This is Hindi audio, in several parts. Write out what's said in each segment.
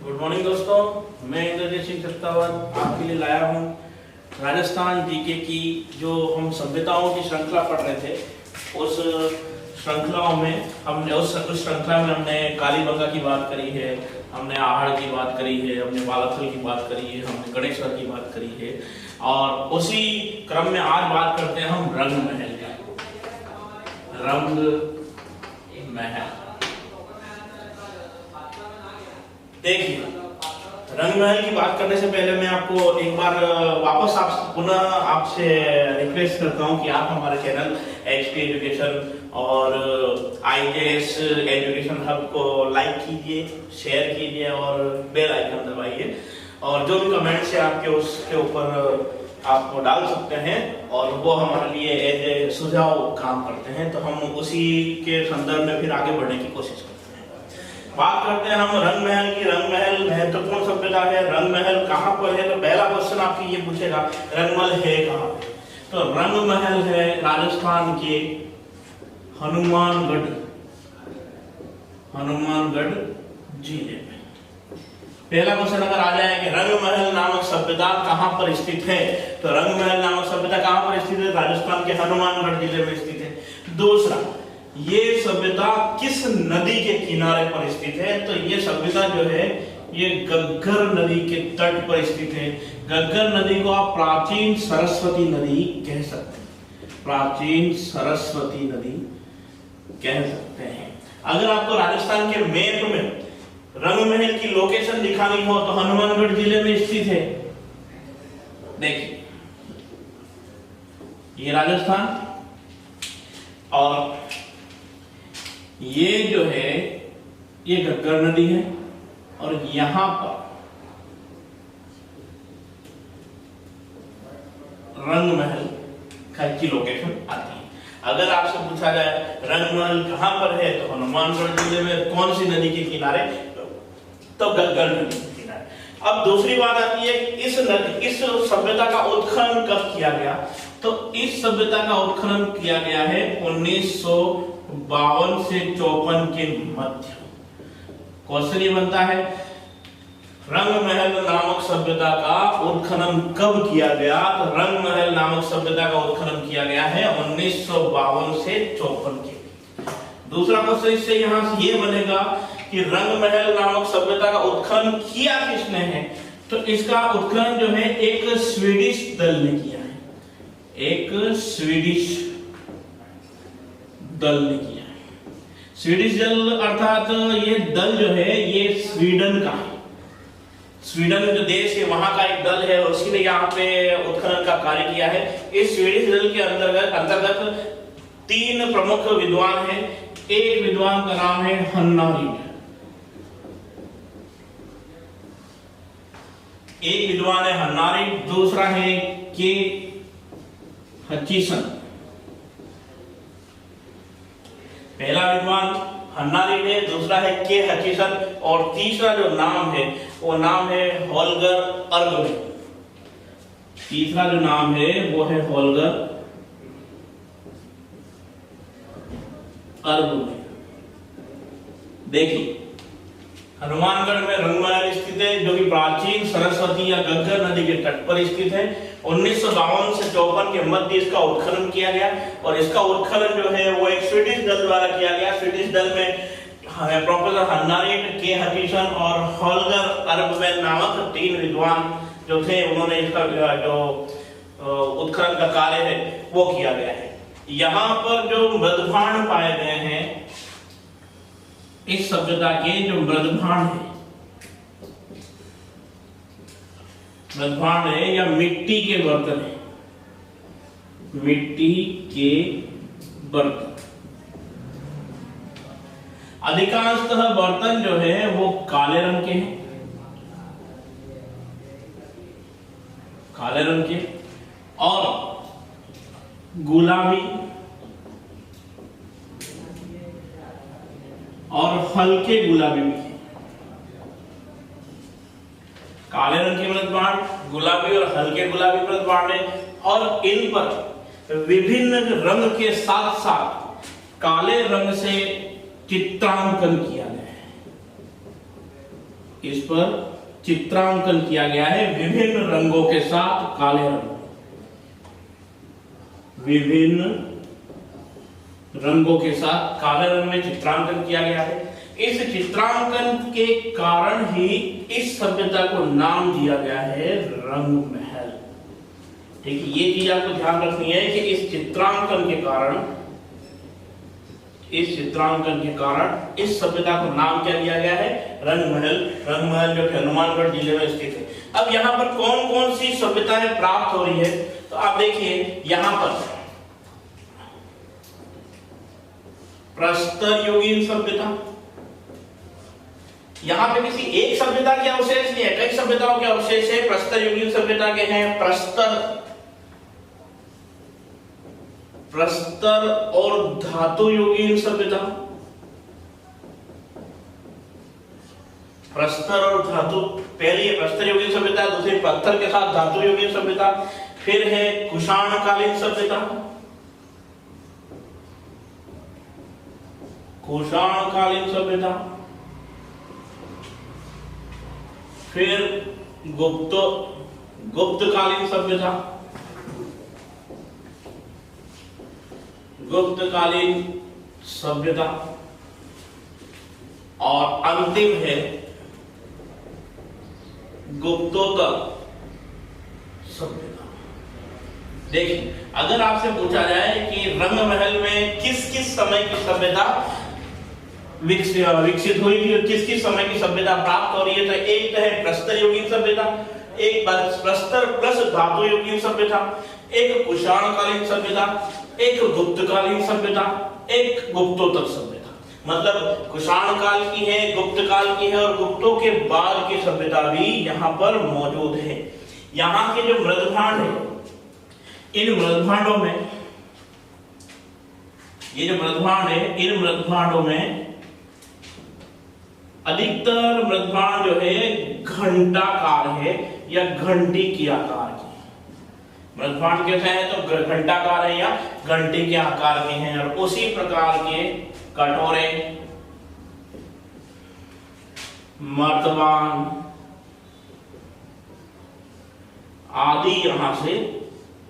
गुड मॉर्निंग दोस्तों, मैं इंद्रजीत सिंह सत्तावन आपके लिए लाया हूँ राजस्थान जीके की जो हम सभ्यताओं की श्रृंखला पढ़ रहे थे। उस श्रृंखलाओं में उस श्रृंखला में हमने कालीबंगा की बात करी है, हमने आहड़ की बात करी है, हमने बालाथल की बात करी है, हमने गणेश्वर की बात करी है और उसी क्रम में आज बात करते हैं हम रंग महल का। रंग महल देखिए, रंग महल की बात करने से पहले मैं आपको एक बार वापस पुनः आपसे रिक्वेस्ट करता हूं कि आप हमारे चैनल एचपी एजुकेशन और आईएएस एजुकेशन हब को लाइक कीजिए, शेयर कीजिए और बेल आइकन दबाइए और जो भी कमेंट से आपके उसके ऊपर आपको डाल सकते हैं और वो हमारे लिए एज ए सुझाव काम करते हैं, तो हम उसी के संदर्भ में फिर आगे बढ़ने की कोशिश करते हैं। बात करते हैं हम रंग महल की। रंग महल महत्वपूर्ण सभ्यता है। रंग महल कहाँ पर है? तो पहला क्वेश्चन आपकी ये पूछेगा रंग महल है कहाँ पे? तो रंग महल है राजस्थान के हनुमानगढ़ जिले में। पहला क्वेश्चन अगर आ जाए कि रंग महल नामक सभ्यता कहाँ पर स्थित है, तो रंग महल नामक सभ्यता कहाँ पर स्थित है? राजस्थान के हनुमानगढ़ जिले में स्थित है। दूसरा, ये सभ्यता किस नदी के किनारे पर स्थित है? तो ये सभ्यता जो है ये गग्गर नदी के तट पर स्थित है। गग्गर नदी को आप प्राचीन सरस्वती नदी कह सकते हैं। प्राचीन सरस्वती नदी कह सकते हैं। अगर आपको राजस्थान के मैप में रंग महल की लोकेशन दिखानी हो तो हनुमानगढ़ जिले में स्थित है। देखिए, ये राजस्थान और ये जो है ये गग्गर नदी है और यहां पर रंग महल की लोकेशन आती है। अगर आपसे पूछा जाए रंग महल कहां पर है तो हनुमानगढ़ जिले में कौन सी नदी के किनारे? तो गग्गर नदी के किनारे। अब दूसरी बात आती है इस सभ्यता का उत्खनन कब किया गया? तो इस सभ्यता का उत्खनन किया गया है 1952 से 54 के मध्य। क्वेश्चन ये बनता है रंग महल नामक सभ्यता का उत्खनन कब किया गया? तो रंग महल नामक सभ्यता का उत्खनन किया गया है 1952 से 54 के। दूसरा क्वेश्चन इससे यहां से ये बनेगा कि रंग महल नामक सभ्यता का उत्खनन किया किसने है? तो इसका उत्खनन जो है एक स्वीडिश दल ने किया है। एक स्वीडिश दल ने किया है। स्वीडिश दल अर्थात ये दल जो है ये स्वीडन का है। स्वीडन जो देश है वहां का एक दल है, उसी ने यहाँ पे उत्खनन का कार्य किया है। इस स्वीडिश दल के अंतर्गत 3 प्रमुख विद्वान हैं। एक विद्वान का नाम है हन्ना रीड, एक विद्वान है हन्ना रीड, दूसरा है के हचिसन। पहला विद्वान हन्ना रीड है, दूसरा है के हचिसन और तीसरा जो नाम है वो नाम है होल्गर अर्गवे। तीसरा जो नाम है वो है होल्गर अर्गवे। देखिए, हनुमानगढ़ में रंग महल स्थित है जो कि प्राचीन सरस्वती या गग्गर नदी के तट पर स्थित है। 1952 से 54 के मध्य इसका उत्खनन किया गया और इसका उत्खनन जो है वो एक स्वीडिश दल द्वारा किया गया। स्वीडिश दल में प्रोफेसर हन्ना रीड, के हचिसन और होल्गर अर्गवे नामक 3 विद्वान जो थे, उन्होंने इसका जो उत्खनन का कार्य है वो किया गया है। यहाँ पर जो मृदभांड पाए गए हैं, इस सभ्यता के जो मृदभांड है या मिट्टी के बर्तन है, मिट्टी के बर्तन। अधिकांशतः बर्तन जो है वो काले रंग के हैं, काले रंग के और गुलाबी और हल्के गुलाबी भी है। काले रंग के मृदभांड, गुलाबी और हल्के गुलाबी मृदभांड है और इन पर विभिन्न रंग के साथ साथ काले रंग से चित्रांकन किया गया है। इस पर चित्रांकन किया गया है विभिन्न रंगों के साथ। काले रंग, विभिन्न रंगों के साथ काले रंग में चित्रांकन किया गया है। इस चित्रांकन के कारण ही इस सभ्यता को नाम दिया गया है रंग महल। ठीक है, ये चीज आपको ध्यान रखनी है कि इस चित्रांकन के कारण इस सभ्यता को नाम क्या दिया गया है? रंग महल। रंग महल जो कि हनुमानगढ़ जिले में स्थित है। अब यहाँ पर कौन कौन सी सभ्यताएं प्राप्त हो रही है, तो आप देखिए यहाँ पर प्रस्तर युगीन सभ्यता। यहाँ पे किसी एक सभ्यता के अवशेष नहीं है, कई सभ्यताओं के अवशेष है। प्रस्तर युगीन सभ्यता के हैं प्रस्तर और धातु युगीन सभ्यता। प्रस्तर और धातु, पहली है प्रस्तर युगीन सभ्यता, दूसरी पत्थर के साथ धातु युगीन सभ्यता। फिर है कुषाणकालीन सभ्यता, कुषाणकालीन सभ्यता। फिर गुप्तकालीन सभ्यता, गुप्तकालीन सभ्यता। और अंतिम है गुप्तोत्तर सभ्यता। देखिए, अगर आपसे पूछा जाए कि रंग महल में किस किस समय की सभ्यता विकसित हुई थी, किस किस समय की सभ्यता प्राप्त हो रही है, तो एक है प्रस्तर युगीन सभ्यता, एक प्रस्तर प्लस धातु युगीन सभ्यता, एक कुषाणकालीन सभ्यता, एक गुप्तकालीन सभ्यता, एक गुप्तोत्तर सभ्यता। मतलब कुषाण काल की है, गुप्त काल की है और गुप्तों के बाद की सभ्यता भी यहाँ पर मौजूद है। यहाँ के जो मृदभांड है, इन मृदभांडों में, ये जो मृदभांड है, इन मृदभांडों में अधिकतर मृदभांड जो है घंटाकार है या घंटी के आकार की। मृदभांड कैसे हैं? तो घंटाकार है या घंटी के आकार के हैं। और उसी प्रकार के कटोरे, मर्तबान आदि यहां से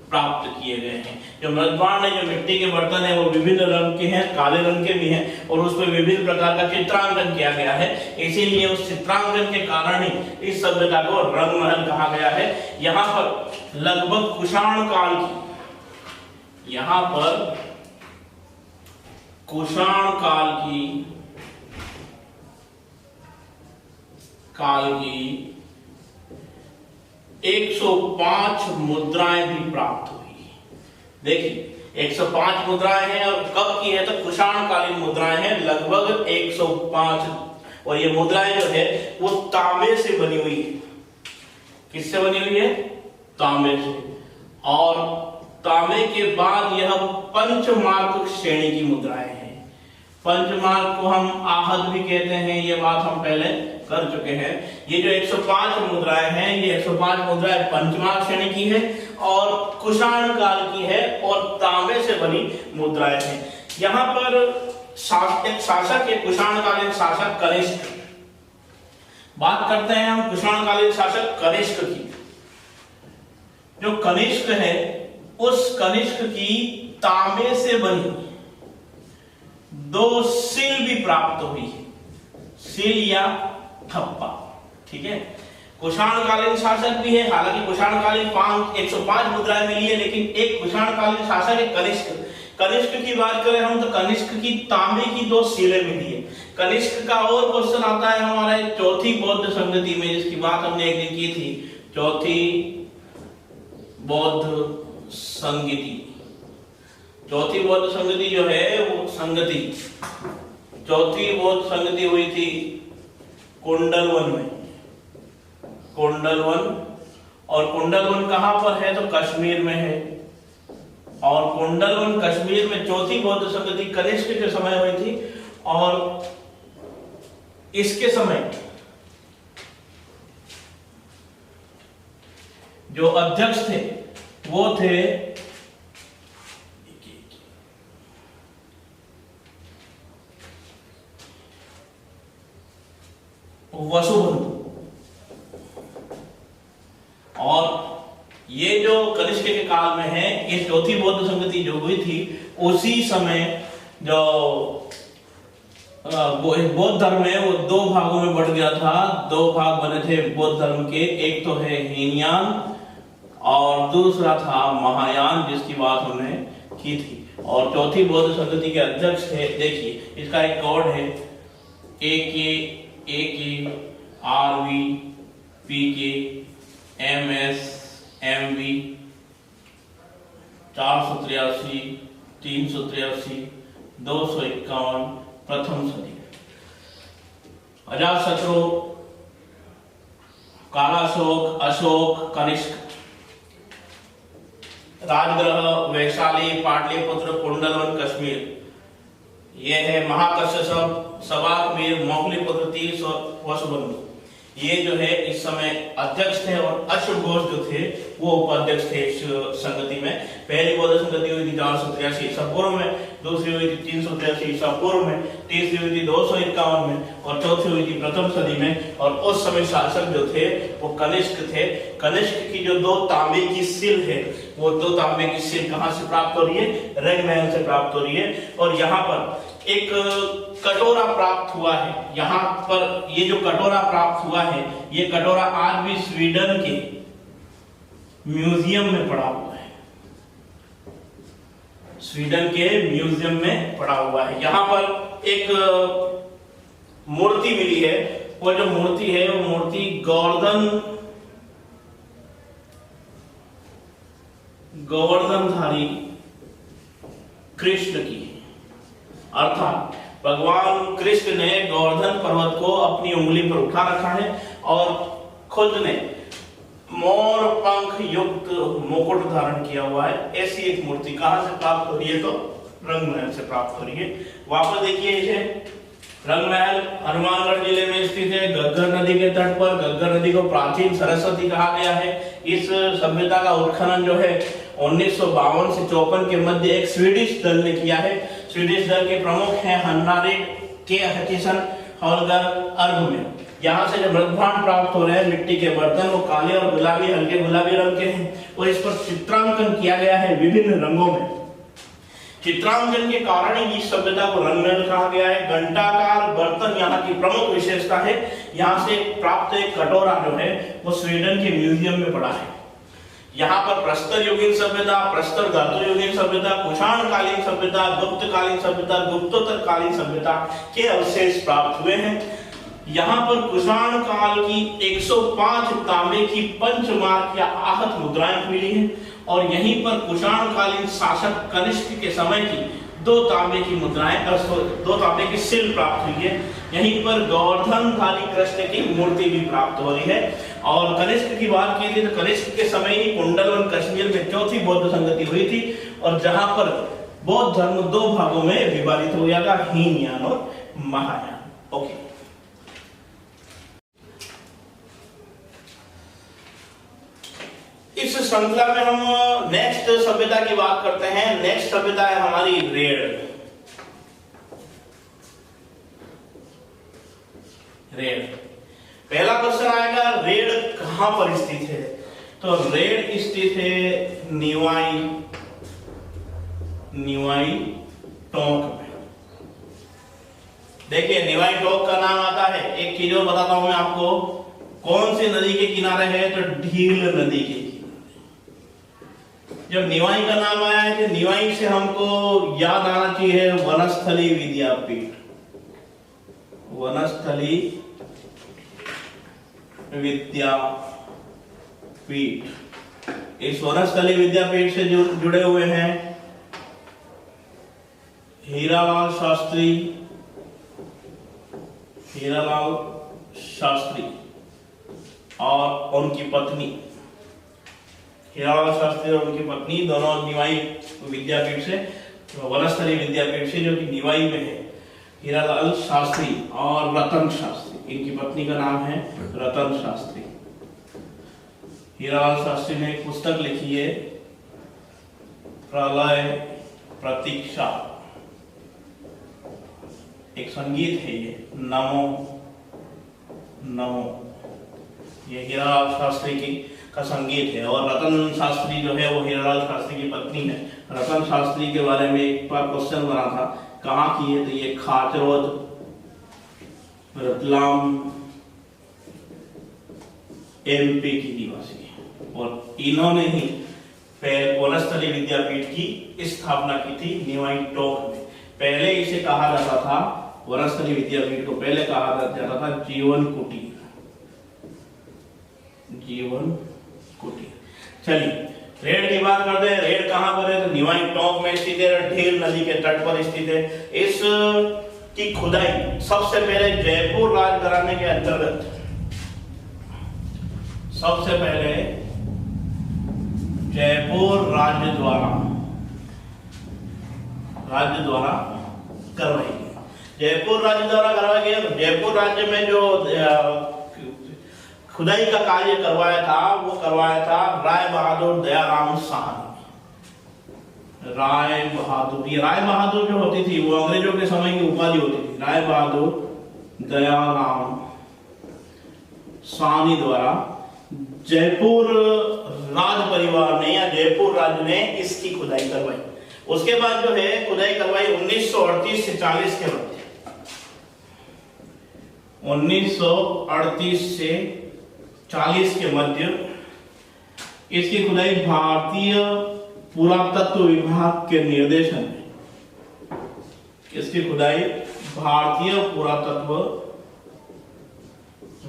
प्राप्त किए गए हैं। जो मृदभांड है, जो मिट्टी के बर्तन है, वो विभिन्न रंग के हैं, काले रंग के भी हैं और उसमें विभिन्न प्रकार का चित्रांकन किया गया है। इसीलिए उस चित्रांकन के कारण ही इस सभ्यता को रंग महल कहा गया है। यहाँ पर लगभग कुषाण काल की, यहाँ पर कुषाण काल की 105 मुद्राएं भी प्राप्त हुई। देखिए, 105 मुद्राएं हैं और कब की है? तो कुषाण कालीन मुद्राएं हैं, लगभग 105। और ये मुद्राएं जो है वो तांबे से बनी हुई है। किससे बनी हुई है? तांबे से। और तांबे के बाद यह पंचमार्क श्रेणी की मुद्राएं हैं। पंचमार्क को हम आहत भी कहते हैं, ये बात हम पहले कर चुके हैं। ये जो 105 मुद्राएं हैं, ये 105 मुद्राएं पंचमार्क श्रेणी की है और कुषाण काल की है और तांबे से बनी मुद्राएं हैं। यहाँ पर एक शासक है, कुषाणकालीन शासक कनिष्क। बात करते हैं हम कुषाणकालीन शासक कनिष्क की। जो कनिष्क है, उस कनिष्क की तांबे से बनी 2 सील भी प्राप्त हुई है, सील या ठप्पा। ठीक है, कुषाणकालीन शासक भी है। हालांकि कुषाणकालीन 105 मुद्राएं मिली है, लेकिन एक कुषाणकालीन शासक है कनिष्क। कनिष्क की बात करें हम तो कनिष्क की तांबे की 2 सीलें मिली है। कनिष्क का और क्वेश्चन आता है हमारे चौथी बौद्ध संगति में, जिसकी बात हमने एक दिन की थी। चौथी बौद्ध संगति, चौथी बौद्ध संगति जो है वो संगति, चौथी बौद्ध संगति हुई थी कुंडलवन में। कुंडलवन, और कुंडलवन कहां पर है? तो कश्मीर में है। और कुंडलवन कश्मीर में चौथी बौद्ध संगति कनिष्क के समय हुई थी। और इसके समय जो अध्यक्ष थे वो थे वसुबंधु। और ये जो कनिष्क के काल में है, ये चौथी बौद्ध संगति जो हुई थी, उसी समय जो बौद्ध धर्म है वो दो भागों में बढ़ गया था। दो भाग बने थे बौद्ध धर्म के, एक तो है हीनयान और दूसरा था महायान, जिसकी बात हमने की थी। और चौथी बौद्ध संगति के अध्यक्ष थे, देखिए इसका एक कोड है AKRVPKMSMV 483 383 251 प्रथम सदी। अजातशत्रु, कालाशोक, अशोक, कनिष्क, राजगृह, वैशाली, पाटलिपुत्र, कुंडलवन, कश्मीर, ये है महाकश्यप, सवाकमीर, मौखलीपुत्र, तीस और वसुबंधु। ये जो है इस समय अध्यक्ष थे और अश्व घोष जो थे वो उपाध्यक्ष थे इस संगति में। पहली बौद्ध संगति हुई थी 483 ईसा पूर्व में, दूसरी हुई थी 383 ईसा पूर्व में, तीसरी हुई थी 251 में और चौथी हुई थी प्रथम सदी में। और उस समय शासक जो थे वो कनिष्क थे। कनिष्क की जो दो तांबे की सिल है, वो दो तांबे की सिल कहाँ से प्राप्त हो रही है? रंगमहल से प्राप्त हो रही है। और यहाँ पर एक कटोरा प्राप्त हुआ है। यहाँ पर ये जो कटोरा प्राप्त हुआ है, ये कटोरा आज भी स्वीडन के म्यूजियम में पड़ा हुआ है। स्वीडन के म्यूजियम में पड़ा हुआ है। यहाँ पर एक मूर्ति मिली है। वो जो मूर्ति है वो मूर्ति गोवर्धनधारी कृष्ण की है। अर्थात भगवान कृष्ण ने गोवर्धन पर्वत को अपनी उंगली पर उठा रखा है और खुद ने मोर पंख युक्त मुकुट धारण किया हुआ है। ऐसी एक मूर्ति कहां से प्राप्त हो रही है? तो रंगमहल से प्राप्त हो रही है। वापस देखिए इसे, रंगमहल हनुमानगढ़ जिले में स्थित है, घग्गर नदी के तट पर। घग्गर नदी को प्राचीन सरस्वती कहा गया है। इस सभ्यता का उत्खनन जो है 1952 से 54 के मध्य एक स्वीडिश दल ने किया है। स्वीडिश दल के प्रमुख हैं हन्नारेट के हचिसन होलगर अर्ग में। यहाँ से जो मृदभांड प्राप्त हो रहे हैं, मिट्टी के बर्तन, वो काले और गुलाबी, हल्के गुलाबी रंग के हैं और इस पर चित्रांकन किया गया है विभिन्न रंगों में। चित्रांकन के कारण ही इस सभ्यता को रंगमहल कहा गया है। घंटाकार बर्तन यहाँ की प्रमुख विशेषता है। यहाँ से प्राप्त एक कटोरा जो है वो स्वीडन के म्यूजियम में पड़ा है। यहाँ पर प्रस्तर युगीन सभ्यता, प्रस्तर धातु युगीन सभ्यता, कुषाण कालीन सभ्यता, गुप्त कालीन सभ्यता, गुप्तोत्तर कालीन सभ्यता के अवशेष प्राप्त हुए हैं। यहाँ पर कुषाण काल की 105 तांबे की पंचमार्क या आहत मुद्राएं मिली हैं और यहीं पर कुषाण कालीन शासक कनिष्क के समय की 2 तांबे की मुद्राएं, 2 तांबे की सिल प्राप्त हुई है। यहीं पर गोवर्धनधारी कृष्ण की मूर्ति भी प्राप्त हो रही है। और कनिष्क की बात की थी तो कनिष्क के समय ही कुंडलवन कश्मीर में चौथी बौद्ध संगति हुई थी और जहां पर बौद्ध धर्म 2 भागों में विभाजित हो गया था, हीनयान और महायान। ओके, इस श्रृंखला में हम नेक्स्ट सभ्यता की बात करते हैं। नेक्स्ट सभ्यता है हमारी रेड। पहला क्वेश्चन आएगा, रेड कहां पर स्थित है? तो रेड स्थित है निवाई टोंक में। देखिए निवाई टोंक का नाम आता है, एक चीज और बताता हूं मैं आपको, कौन सी नदी के किनारे है? तो ढील नदी के किनारे। जब निवाई का नाम आया है तो निवाई से हमको याद आना चाहिए वनस्थली विद्यापीठ। वनस्थली विद्यापीठ, इस वनस्थली विद्यापीठ से जुड़े हुए हैं हीरालाल शास्त्री और उनकी पत्नी। हीरालाल शास्त्री और उनकी पत्नी दोनों निवाई विद्यापीठ से, वनस्थली विद्यापीठ से जो कि निवाई में है। हीरालाल शास्त्री और रतन शास्त्री, इनकी पत्नी का नाम है रतन शास्त्री। हीरालाल शास्त्री ने एक पुस्तक लिखी है प्रलय प्रतीक्षा, एक संगीत है ये, नमो नमो, ये हीरालाल शास्त्री की का संगीत है। और रतन शास्त्री जो है वो हीरालाल शास्त्री की पत्नी है। रतन शास्त्री के बारे में एक बार क्वेश्चन बना था, कहाँ की है, तो ये खाचरोद, रतलाम, एमपी की निवासी है। और इन्होंने ही वनस्थली विद्यापीठ की स्थापना की थी निवाई टोंक में। पहले इसे कहा जाता था, वनस्थली विद्यापीठ को पहले कहा जाता था जीवन कुटीर, जीवन कुटीर। चलिए रेड की बात करते हैं। रेड कहाँ पर है, तो निवाई टोंक में स्थित है, ढेल नदी के तट पर स्थित है। इस की खुदाई सबसे पहले जयपुर राजघराने के अंतर्गत, सबसे पहले जयपुर राज्य द्वारा करवाई गई। जयपुर राज्य द्वारा करवाई गई। जयपुर राज्य में जो खुदाई का कार्य करवाया था वो करवाया था राय बहादुर दयाराम साहनी। राय बहादुर जो होती थी वो अंग्रेजों के समय की उपाधि होती थी। राय बहादुर दयाराम साहनी द्वारा जयपुर राज परिवार ने या जयपुर राज्य ने इसकी खुदाई करवाई। उसके बाद जो है खुदाई करवाई 1938 से 40 के मध्य, 1938 से 40 के मध्य इसकी खुदाई भारतीय पुरातत्व विभाग के निर्देशन में, इसकी खुदाई भारतीय पुरातत्व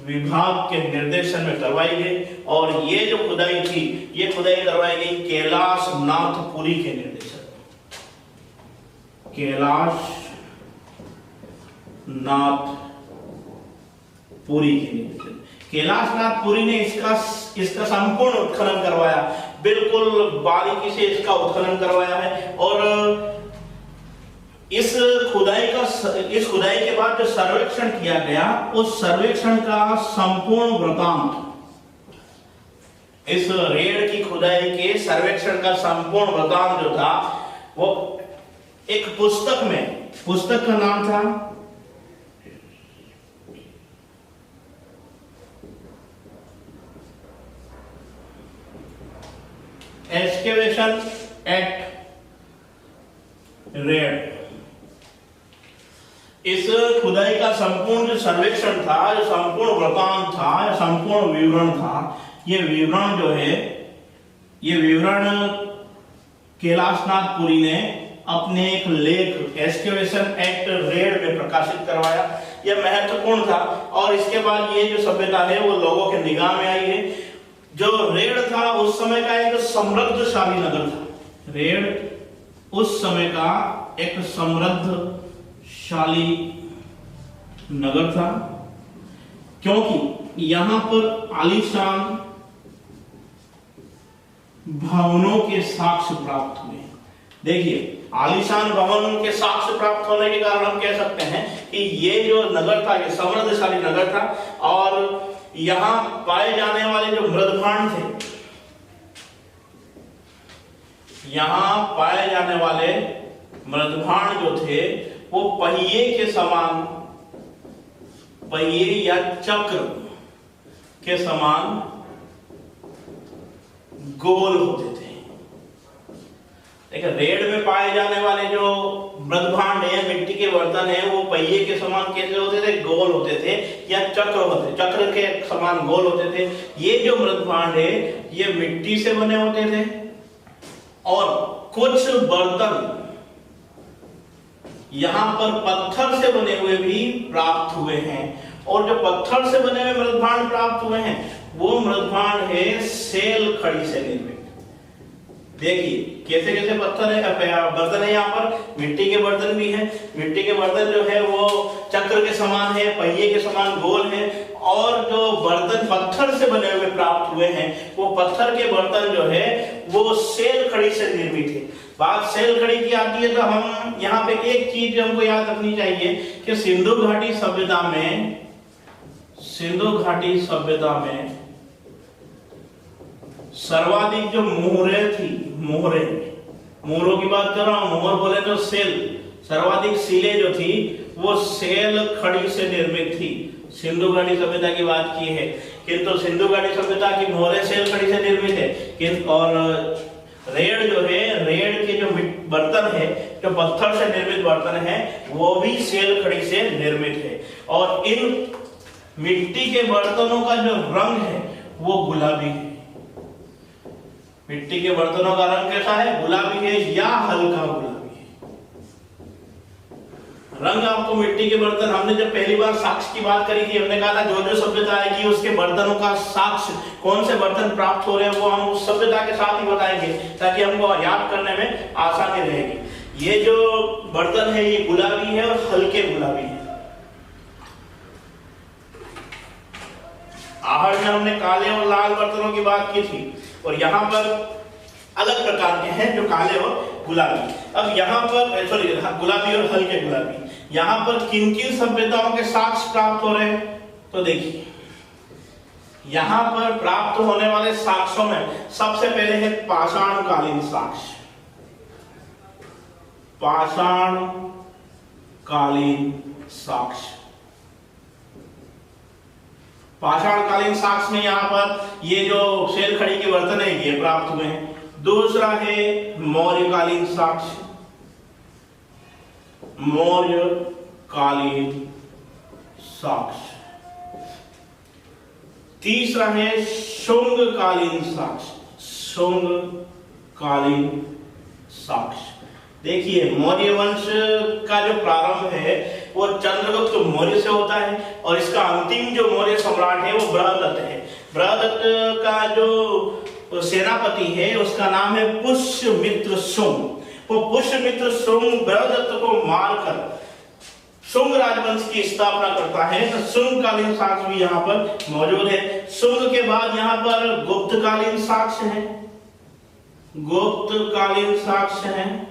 विभाग के निर्देशन में करवाई गई। और ये जो खुदाई थी, ये खुदाई करवाई गई कैलाश नाथपुरी के निर्देशन, कैलाश नाथपुरी के निर्देशन। कैलाश नाथपुरी ने इसका संपूर्ण उत्खनन करवाया, बिल्कुल बारीकी से इसका उत्खनन करवाया है। और इस खुदाई के बाद जो सर्वेक्षण किया गया, उस सर्वेक्षण का संपूर्ण वृतांत, इस रेड की खुदाई के सर्वेक्षण का संपूर्ण वृतांत जो था वो एक पुस्तक का नाम था एक्सकेवेशन एट रेड। इस खुदाई का संपूर्ण जो सर्वेक्षण था, जो संपूर्ण वृतांत था, जो संपूर्ण विवरण था, ये विवरण जो है, ये विवरण कैलाशनाथपुरी ने अपने एक लेख एक्सकेवेशन एक्ट रेड में प्रकाशित करवाया। यह महत्वपूर्ण था। और इसके बाद ये जो सभ्यता है वो लोगों के निगाह में आई है। जो रेड था उस समय का एक समृद्धशाली नगर था। रेड उस समय का एक समृद्धशाली नगर था, क्योंकि यहां पर आलीशान भवनों के साक्ष्य प्राप्त हुए। देखिए, आलीशान भवन के साक्ष्य प्राप्त होने के कारण हम कह सकते हैं कि ये जो नगर था, ये समृद्धशाली नगर था। और यहां पाए जाने वाले जो मृदभांड थे, यहां पाए जाने वाले मृदभांड जो थे वो पहिए के समान, पहिए या चक्र के समान गोल होते थे। देखिए, रेड में पाए जाने वाले जो मृदभांड है, मिट्टी के बर्तन है, वो पहिए के समान कैसे होते थे? गोल होते थे या चक्र के समान गोल होते थे। ये जो मृदभांड है ये मिट्टी से बने होते थे और कुछ बर्तन यहां पर पत्थर से बने हुए भी प्राप्त हुए हैं। और जो पत्थर से बने हुए मृदभांड प्राप्त हुए हैं वो मृदभांड है सेल खड़ी से निर्मित। देखिए कैसे कैसे पत्थर है, बर्तन है। यहाँ पर मिट्टी के बर्तन भी हैं। मिट्टी के बर्तन जो है वो चक्र के समान है, पहिए के समान गोल है। और जो बर्तन पत्थर से बने हुए प्राप्त हुए हैं वो पत्थर के बर्तन जो है वो सेल खड़ी से निर्मित है। बात सेल खड़ी की आती है तो हम यहाँ पे एक चीज हमको याद रखनी चाहिए कि सिंधु घाटी सभ्यता में सर्वाधिक जो मोहरें थी, मोहरों की बात कर रहा हूं, मोहर बोले तो सेल, सर्वाधिक सीलें जो थी वो सेल खड़ी से निर्मित थी। सिंधु घाटी सभ्यता की बात की है, किंतु सिंधु घाटी सभ्यता की मोहरें सेल खड़ी से निर्मित है, और रेड जो है, रेड के जो बर्तन है, जो पत्थर से निर्मित बर्तन है, वो भी सेल खड़ी से निर्मित है। और इन मिट्टी के बर्तनों का जो रंग है वो गुलाबी है। मिट्टी के बर्तनों का रंग कैसा है? गुलाबी है या हल्का गुलाबी है। रंग आपको मिट्टी के बर्तन, हमने जब पहली बार साक्ष्य की बात करी थी, हमने कहा था जो जो सभ्यता आएगी उसके बर्तनों का साक्ष्य, कौन से बर्तन प्राप्त हो रहे हैं, वो हम उस सभ्यता के साथ ही बताएंगे ताकि हमको याद करने में आसानी रहेगी। ये जो बर्तन है ये गुलाबी है और हल्के गुलाबी है। आहड़ में हमने काले और लाल बर्तनों की बात की थी, और यहाँ पर अलग प्रकार के हैं जो काले और गुलाबी। अब यहाँ पर सॉरी, गुलाबी और हल्के गुलाबी, यहाँ पर किन किन सभ्यताओं के साक्ष्य प्राप्त हो रहे हैं? तो देखिए, यहाँ पर प्राप्त होने वाले साक्ष्यों में सबसे पहले है पाषाणकालीन साक्ष्य। पाषाणकालीन साक्ष्य, पाषाणकालीन साक्ष्य में यहाँ पर ये जो सेल खड़ी के बर्तन है ये प्राप्त हुए हैं। दूसरा है मौर्यकालीन साक्ष्य, मौर्यकालीन साक्ष्य। तीसरा है शुंगकालीन साक्ष्य, शुंगकालीन साक्ष्य। देखिए, मौर्य वंश का जो प्रारंभ है वो चंद्रगुप्त मौर्य से होता है, और इसका अंतिम जो मौर्य सम्राट है वो बृहदत्त है। बृहदत्त का जो सेनापति है उसका नाम है पुष्यमित्र शुंग। वो पुष्यमित्र शुंग बृहदत्त को मारकर शुंग राजवंश की स्थापना करता है। तो शुंगकालीन साक्ष्य भी यहाँ पर मौजूद है। शुंग के बाद यहाँ पर गुप्तकालीन साक्ष्य है, गुप्तकालीन साक्ष्य है,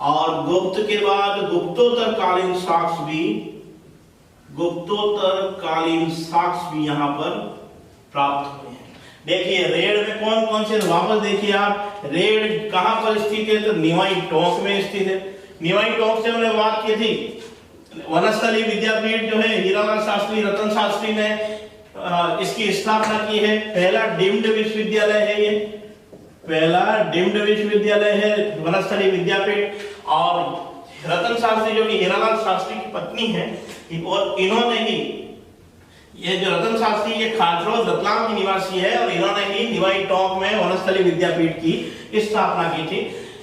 और गुप्त के बाद गुप्तोत्तर कालीन साक्ष्य भी, गुप्तोत्तर कालीन साक्ष्य भी यहाँ पर प्राप्त हुए हैं। देखिए, रेड में कौन कौन से, वापस देखिए आप, रेड कहां पर स्थित है? तो निवाई टोंक में स्थित है। निवाई टोंक से हमने बात की थी, वनस्थली विद्यापीठ जो है, हीरालाल शास्त्री, रतन शास्त्री ने इसकी स्थापना की है। पहला डीम्ड विश्वविद्यालय है, ये पहला डीम्ड विश्वविद्यालय है वनस्थली विद्यापीठ। और रतन शास्त्री जो कि हीरालाल शास्त्री की पत्नी है, और इन्होंने ही, ये जो रतन शास्त्री ये खाचरोद रतलाम की निवासी है, और इन्होंने ही निवाई टोंक में वनस्थली विद्यापीठ की स्थापना की थी।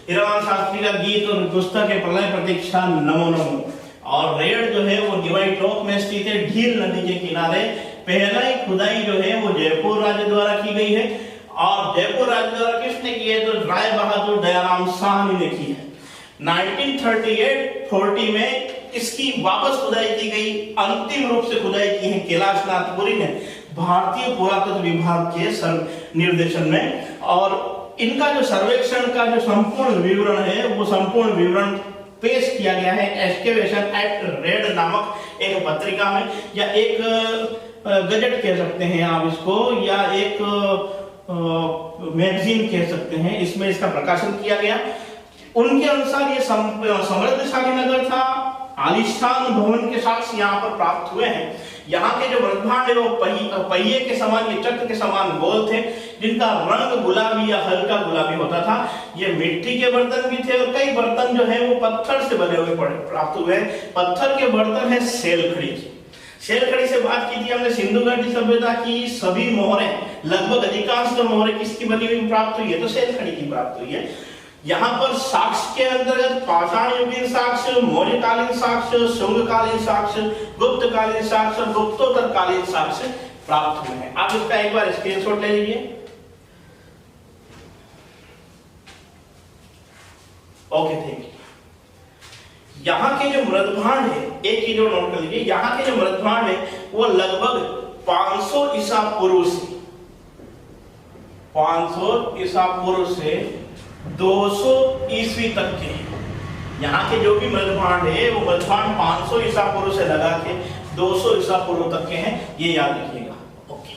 हीरालाल शास्त्री का गीत और पुस्तक है प्रलय प्रतीक्षा नमो नमो। और रेड जो है वो निवाई टोंक में स्थित है, ढील नदी के किनारे। पहला ही खुदाई जो है वो जयपुर राज्य द्वारा की गई है, और जयपुर राज्य द्वारा किसने की है? तो राय बहादुर दयाराम साहनी ने की है। 1938-40 में इसकी वापस खुदाई की गई, अंतिम रूप से खुदाई की है कैलाशनाथपुरी ने, भारतीय पुरातत्व विभाग के निर्देशन में। और इनका जो सर्वेक्षण का जो संपूर्ण विवरण है वो संपूर्ण विवरण पेश किया गया है एक्सकेवेशन एट रेड नामक एक पत्रिका में, या एक गजट कह सकते हैं आप इसको, या एक मैगजीन कह सकते हैं। इसमें इसका प्रकाशन किया गया। उनके अनुसार ये समृद्धशाली नगर था, आलिशान भवन के साक्ष्य यहाँ पर प्राप्त हुए हैं। यहाँ के जो मृदभांड है वो पहिए के समान, ये चक्र के समान गोल थे, जिनका रंग गुलाबी या हल्का गुलाबी होता था। ये मिट्टी के बर्तन भी थे, और कई बर्तन जो है वो पत्थर से बने हुए प्राप्त हुए। पत्थर के बर्तन है सेल खड़ी। सेल खड़ी से बात की थी हमने, सिंधु घाटी सभ्यता की सभी मोहरें, लगभग अधिकांश तो मोहरें किसकी बनी हुई प्राप्त हुई है? तो सेल खड़ी की प्राप्त हुई है। यहाँ पर साक्ष्य के अंतर्गत पाषाण युगीन साक्ष्य, मौर्यकालीन साक्ष्य, शुंगकालीन साक्ष्य, गुप्तकालीन साक्ष्य, गुप्तोत्तर कालीन साक्ष्य प्राप्त हुए हैं। आप इसका एक बार स्क्रीनशॉट ले लीजिए। Okay, thank you. यहाँ के जो मृदभांड है, एक चीज और नोट कर लीजिए, यहाँ के जो मृदभांड है वो लगभग 500 ईसा पूर्व से 500 ईसा पूर्व से 200 ईस्वी तक के हैं। यहाँ के जो भी मृदभांड है वो मृदभांड 500 ईसा पूर्व से लगा के 200 ईसा पूर्व तक के हैं, ये याद रखिएगा। ओके,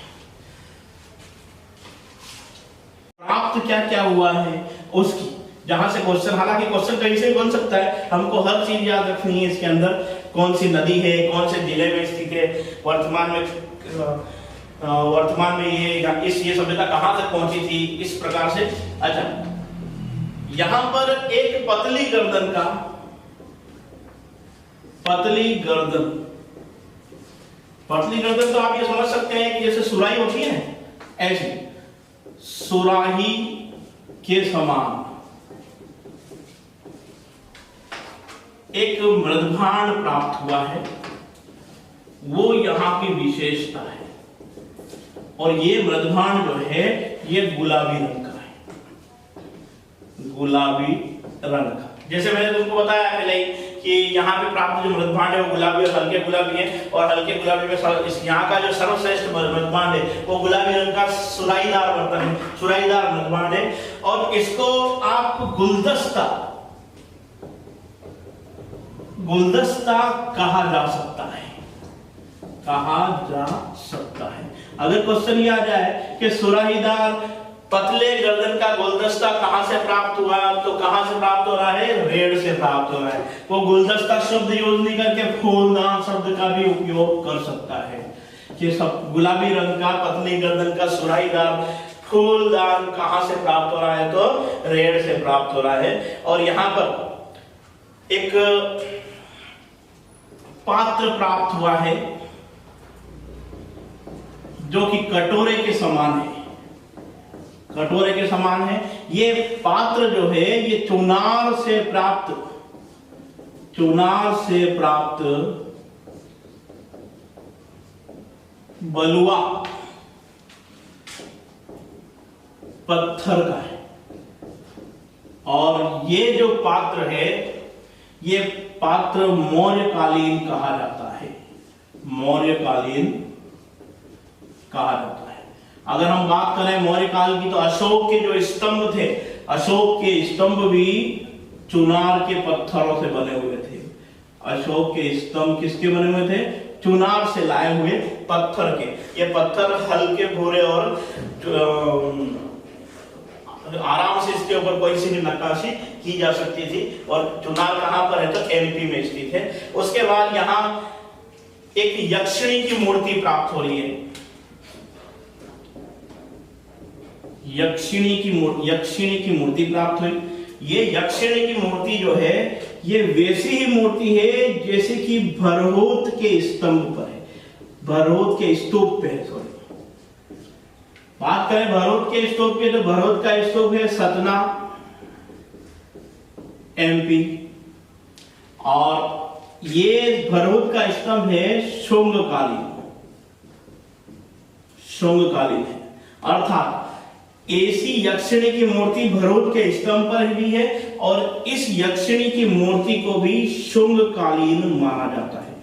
प्राप्त क्या क्या हुआ है उसकी, जहां से क्वेश्चन, हालांकि क्वेश्चन कहीं से भी बन सकता है, हमको हर चीज याद रखनी है इसके अंदर। कौन सी नदी है, कौन से जिले में स्थित है, वर्तमान में ये सभ्यता कहां तक पहुंची थी, इस प्रकार से। अच्छा, यहां पर एक पतली गर्दन तो आप ये समझ सकते हैं कि जैसे सुराही होती है, ऐसी सुराही के समान एक मृदभांड प्राप्त हुआ है, वो यहां की विशेषता है। और ये मृदभांड जो है ये गुलाबी रंग का है, गुलाबी रंग का। जैसे मैंने तुमको बताया पहले ही कि यहाँ पे प्राप्त जो मृदभांड है वो गुलाबी और हल्के गुलाबी है, और हल्के गुलाबी में इस यहाँ का जो सर्वश्रेष्ठ मृदभांड है वो गुलाबी रंग का सुराहीदार बर्तन है, सुराहीदार मृदभांड है। और इसको आप गुलदस्ता कहा जा सकता है। अगर क्वेश्चन ये आ जाए कि सुराहीदार पतले गर्दन का गुलदस्ता कहां से प्राप्त हुआ, तो कहां से प्राप्त हो रहा है, रेड़ से प्राप्त हो रहा है। वो गुलदस्ता शब्द यूज नहीं करके फूलदान शब्द का भी उपयोग कर सकता है कि सब गुलाबी रंग का पतली गर्दन का सुराहीदार फूलदान कहां से प्राप्त हो रहा है, तो रेड़ से प्राप्त हो रहा है। और यहां पर एक पात्र प्राप्त हुआ है जो कि कटोरे के समान है। ये पात्र जो है ये चुनार से प्राप्त बलुआ पत्थर का है। और ये जो पात्र है ये पात्र मौर्यकालीन कहा जाता है, अगर हम बात करें मौर्यकाल की तो अशोक के जो स्तंभ थे, अशोक के स्तंभ भी चुनार के पत्थरों से बने हुए थे। अशोक के स्तंभ किसके बने हुए थे, चुनार से लाए हुए पत्थर के। ये पत्थर हल्के भूरे और आराम से इसके ऊपर कोई सी भी नक्काशी की जा सकती थी। और चुनार कहां पर है, तो एमपी में स्थित है। उसके बाद यहां एक यक्षिणी की मूर्ति प्राप्त हो रही है। यक्षिणी की मूर्ति प्राप्त हुई। ये यक्षिणी की मूर्ति जो है ये वैसी ही मूर्ति है जैसे कि भरहोत के स्तंभ पर है, भरहोत के स्तूप पे है। सॉरी, बात करें भरहोत के स्तूप पे, तो भरहोत का स्तूप है सतना, एमपी। और ये भरहोत का स्तंभ है शुंगकालीन है। अर्थात ऐसी यक्षिणी की मूर्ति भरहोत के स्तंभ पर भी है और इस यक्षिणी की मूर्ति को भी शुंगकालीन माना जाता है,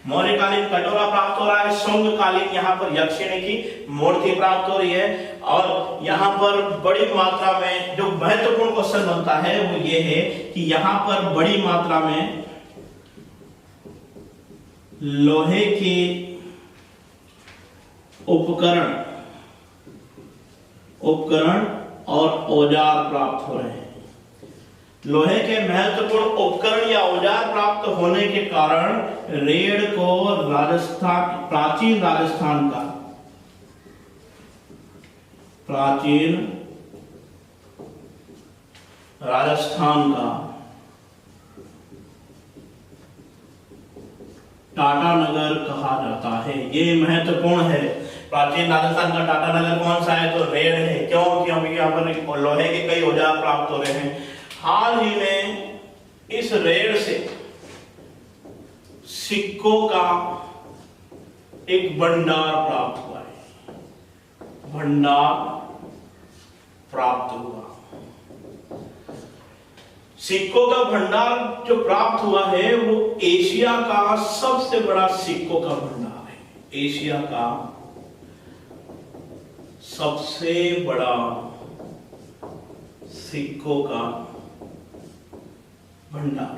मौर्यकालीन कटोरा प्राप्त हो रहा है, शुंगकालीन यहाँ पर यक्षिणी की मूर्ति प्राप्त हो रही है। और यहाँ पर बड़ी मात्रा में जो महत्वपूर्ण क्वेश्चन बनता है वो ये है कि यहाँ पर बड़ी मात्रा में लोहे के उपकरण और औजार प्राप्त हो रहे हैं। लोहे के महत्वपूर्ण उपकरण या औजार प्राप्त होने के कारण रेड़ को प्राचीन राजस्थान का टाटा नगर कहा जाता है। ये महत्वपूर्ण है। प्राचीन राजस्थान का टाटा नगर कौन सा है, तो रेड़ है। क्यों? क्योंकि यहाँ पर लोहे के कई औजार प्राप्त हो रहे हैं। हाल ही में इस रेड़ से सिक्कों का एक भंडार प्राप्त हुआ है, सिक्कों का भंडार जो प्राप्त हुआ है वो एशिया का सबसे बड़ा सिक्कों का भंडार है। एशिया का सबसे बड़ा सिक्कों का भंडार।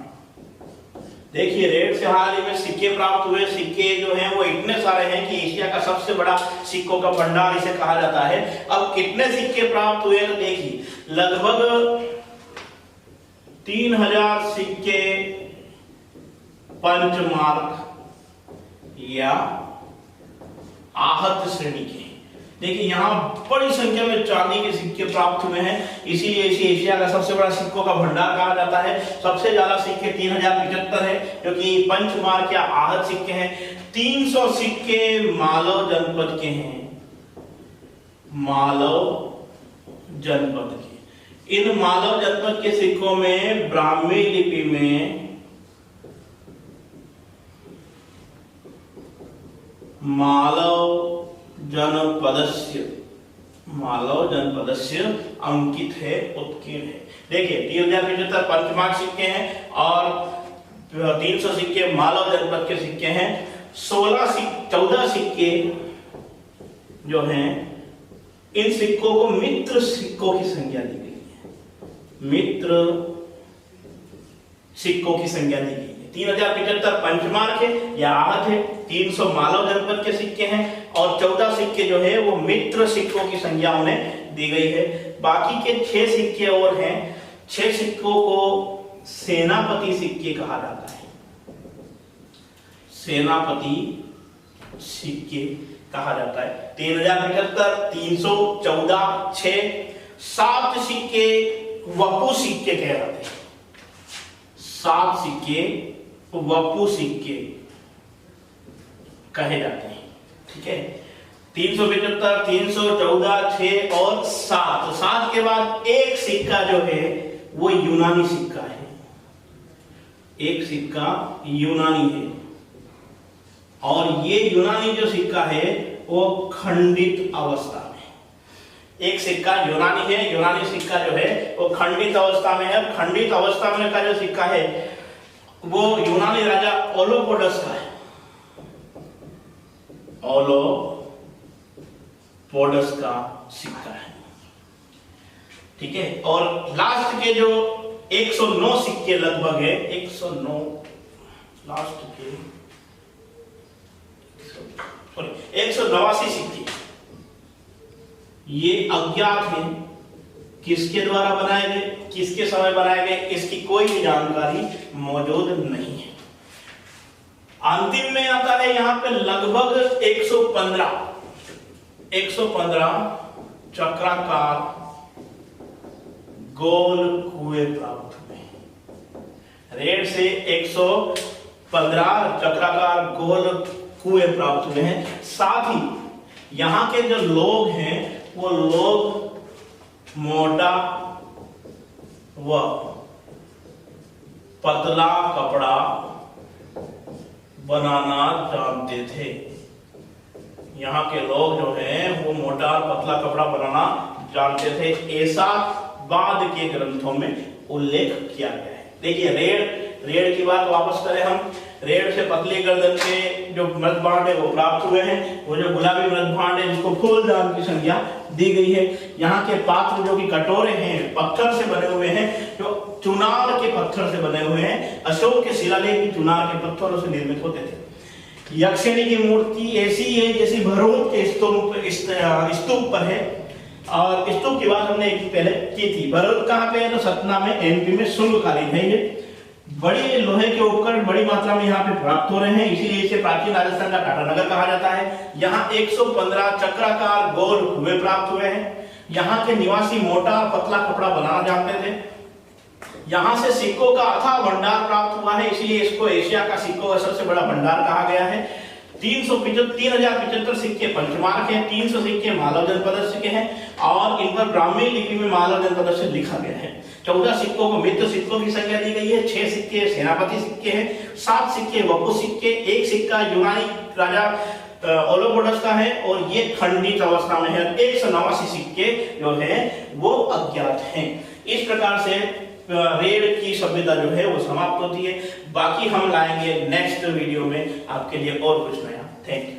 देखिए, रेड से हाल ही में सिक्के प्राप्त हुए। सिक्के जो हैं वो इतने सारे हैं कि एशिया का सबसे बड़ा सिक्कों का भंडार इसे कहा जाता है। अब कितने सिक्के प्राप्त हुए तो देखिए, लगभग 3000 सिक्के पंचमार्क या आहत श्रेणी के। देखिए यहाँ बड़ी संख्या में चांदी के सिक्के प्राप्त हुए हैं, इसीलिए इसे एशिया का सबसे बड़ा सिक्कों का भंडार कहा जाता है। सबसे ज्यादा सिक्के 3075 है जो कि पंचमार्क या आहत सिक्के हैं। 300 सिक्के मालव जनपद के हैं, मालव जनपद के। इन मालव जनपद के सिक्कों में ब्राह्मी लिपि में मालव जनपदस्य अंकित है, उत्कीर्ण है। देखिए 3075 पंचमार्क सिक्के हैं और 300 सिक्के मालव जनपद के सिक्के हैं। 14 सिक्के जो हैं, इन सिक्कों को मित्र सिक्कों की संज्ञा दी गई है, मित्र सिक्कों की संज्ञा दी गई है। 3075 पंचमार्क है या आहत है, 300 मालव जनपद के सिक्के हैं और 14 सिक्के जो है वो मित्र सिक्कों की संज्ञा उन्हें दी गई है। बाकी के 6 सिक्के और हैं, 6 सिक्कों को सेनापति सिक्के कहा जाता है, सेनापति सिक्के कहा जाता है। 3075, 300, 14, 6, 7 सिक्के वपू सिक्के कहलाते हैं, 7 सिक्के वपू सिक्के कहे जाते हैं। ठीक है, 375, 300, 14, 6 और 7। तो 7 के बाद एक सिक्का जो है वो यूनानी सिक्का है, एक सिक्का यूनानी है और ये यूनानी जो सिक्का है वो खंडित अवस्था में। एक सिक्का यूनानी है, यूनानी सिक्का जो है वो खंडित अवस्था में है। खंडित अवस्था में का जो सिक्का है वो यूनानी राजा ओलोपोडस का है, ओलोपोडस का सिक्का है। ठीक है, और लास्ट के जो 109 सिक्के लगभग है, 109 लास्ट के 189 सिक्के ये अज्ञात हैं, किसके द्वारा बनाए गए, किसके समय बनाए गए, इसकी कोई भी जानकारी मौजूद नहीं है। अंतिम में आता है यहाँ पे लगभग 115 चक्राकार गोल कुएं प्राप्त हुए। रेड से 115 चक्राकार गोल कुएं प्राप्त हुए हैं। साथ ही यहाँ के जो लोग हैं वो लोग मोटा व पतला कपड़ा बनाना जानते थे। यहाँ के लोग जो हैं वो मोटा और पतला कपड़ा बनाना जानते थे, ऐसा बाद के ग्रंथों में उल्लेख किया गया है। देखिए रेड की बात वापस करें हम। रेड से पतली गर्दन के जो मृदभांड है वो प्राप्त हुए हैं। वो जो गुलाबी मृदभांड है जिसको फूलदान की संज्ञा दी गई है। यहाँ के पात्र जो कि कटोरे हैं पत्थर से बने हुए हैं, जो चुनार के पत्थर से बने हुए हैं। अशोक के शिलालेख भी चुनार के पत्थरों से निर्मित होते थे। यक्षिणी की मूर्ति ऐसी है जैसी भरूच के स्तूप पर है। और स्तूप की बात हमने एक पहले की थी। भरूच कहाँ पे है? तो सतना में, एमपी में शुल्ककालीन है। ये बड़े लोहे के उपकरण बड़ी मात्रा में यहाँ पे प्राप्त हो रहे हैं, इसीलिए इसे प्राचीन राजस्थान का टाटानगर कहा जाता है। यहाँ 115 चक्राकार गोल कुएं प्राप्त हुए हैं। यहाँ के निवासी मोटा पतला कपड़ा बनाना जानते थे। यहाँ से सिक्कों का अथाह भंडार प्राप्त हुआ है, इसीलिए इसको एशिया का सिक्कों का सबसे बड़ा भंडार कहा गया है। 3075 सिक्के पंचमार्क हैं, 300 सिक्के मालव जनपद के हैं और इन पर ब्राह्मी लिपि में मालव जनपद से लिखा गया है। 14 सिक्कों को मित्र सिक्कों की संज्ञा दी गई है। 6 सिक्के सेनापति सिक्के हैं, 7 सिक्के वपु सिक्के, 1 सिक्का यूनानी राजा ओलोपोडस का है और ये खंडित अवस्था में है। 189 सिक्के जो है वो अज्ञात हैं। इस प्रकार से रेड की सभ्यता जो है वो समाप्त होती है। बाकी हम लाएंगे नेक्स्ट वीडियो में आपके लिए और कुछ नया। Thank you.